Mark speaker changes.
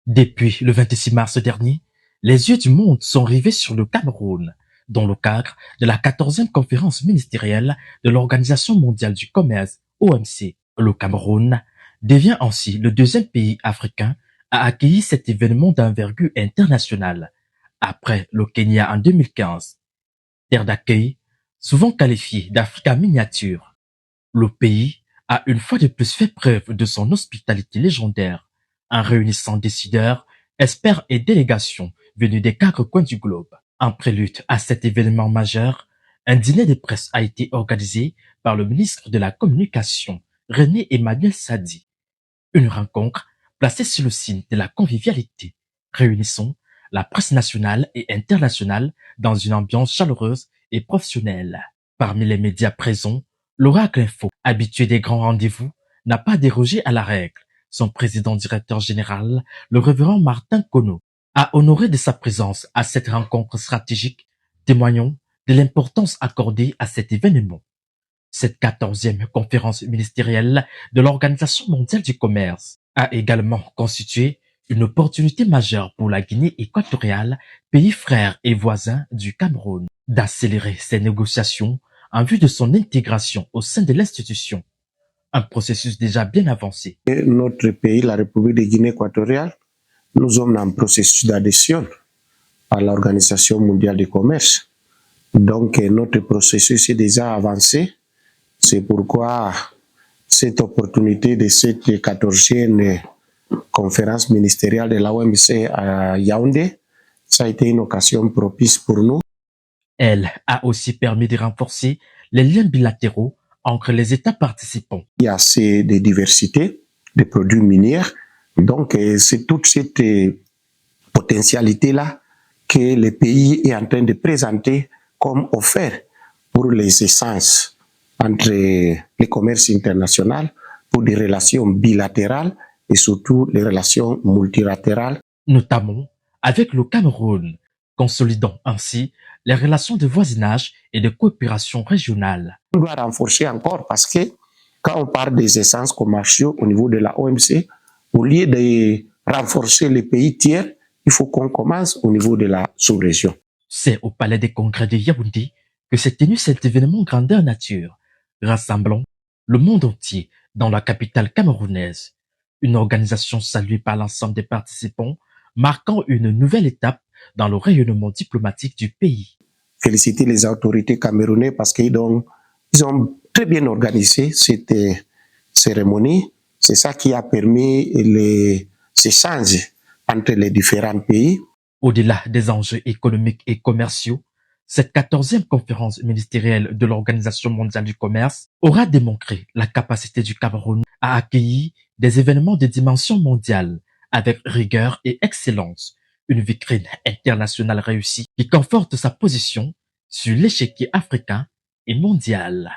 Speaker 1: Depuis le 26 mars dernier, les yeux du monde sont rivés sur le Cameroun, dans le cadre de la 14e conférence ministérielle de l'Organisation mondiale du commerce, OMC. Le Cameroun devient ainsi le deuxième pays africain à accueillir cet événement d'envergure internationale, après le Kenya en 2015. Terre d'accueil, souvent qualifiée d'Africa miniature, le pays a une fois de plus fait preuve de son hospitalité légendaire en réunissant décideurs, experts et délégations venus des 4 coins du globe. En prélude à cet événement majeur, un dîner de presse a été organisé par le ministre de la Communication, René Emmanuel Sadi. Une rencontre placée sur le signe de la convivialité, réunissant la presse nationale et internationale dans une ambiance chaleureuse et professionnelle. Parmi les médias présents, l'Oracle Info, habitué des grands rendez-vous, n'a pas dérogé à la règle. Son président-directeur général, le révérend Martin Kono, a honoré de sa présence à cette rencontre stratégique, témoignant de l'importance accordée à cet événement. Cette 14e conférence ministérielle de l'Organisation mondiale du commerce a également constitué une opportunité majeure pour la Guinée équatoriale, pays frère et voisin du Cameroun, d'accélérer ses négociations en vue de son intégration au sein de l'institution. Un processus déjà bien avancé.
Speaker 2: Notre pays, la République de Guinée équatoriale, nous sommes en processus d'adhésion à l'Organisation mondiale du commerce. Donc, notre processus est déjà avancé. C'est pourquoi cette opportunité de cette 14e conférence ministérielle de la OMC à Yaoundé, ça a été une occasion propice pour nous.
Speaker 1: Elle a aussi permis de renforcer les liens bilatéraux entre les États participants.
Speaker 2: Il y a assez de diversité de produits miniers. Donc, c'est toute cette potentialité-là que le pays est en train de présenter comme offert pour les essences entre les commerces internationaux, pour des relations bilatérales et surtout les relations multilatérales.
Speaker 1: Notamment avec le Cameroun, consolidant ainsi les relations de voisinage et de coopération régionale.
Speaker 2: On doit renforcer encore parce que quand on parle des essences commerciaux au niveau de la OMC, au lieu de renforcer les pays tiers, il faut qu'on commence au niveau de la sous-région.
Speaker 1: C'est au Palais des Congrès de Yaoundé que s'est tenu cet événement grandeur nature, rassemblant le monde entier dans la capitale camerounaise. Une organisation saluée par l'ensemble des participants, marquant une nouvelle étape dans le rayonnement diplomatique du pays.
Speaker 2: Féliciter les autorités camerounaises parce qu'ils ont très bien organisé cette cérémonie. C'est ça qui a permis les échanges entre les différents pays.
Speaker 1: Au-delà des enjeux économiques et commerciaux, cette 14e conférence ministérielle de l'Organisation mondiale du commerce aura démontré la capacité du Cameroun à accueillir des événements de dimension mondiale avec rigueur et excellence, une vitrine internationale réussie qui conforte sa position sur l'échiquier africain et mondial.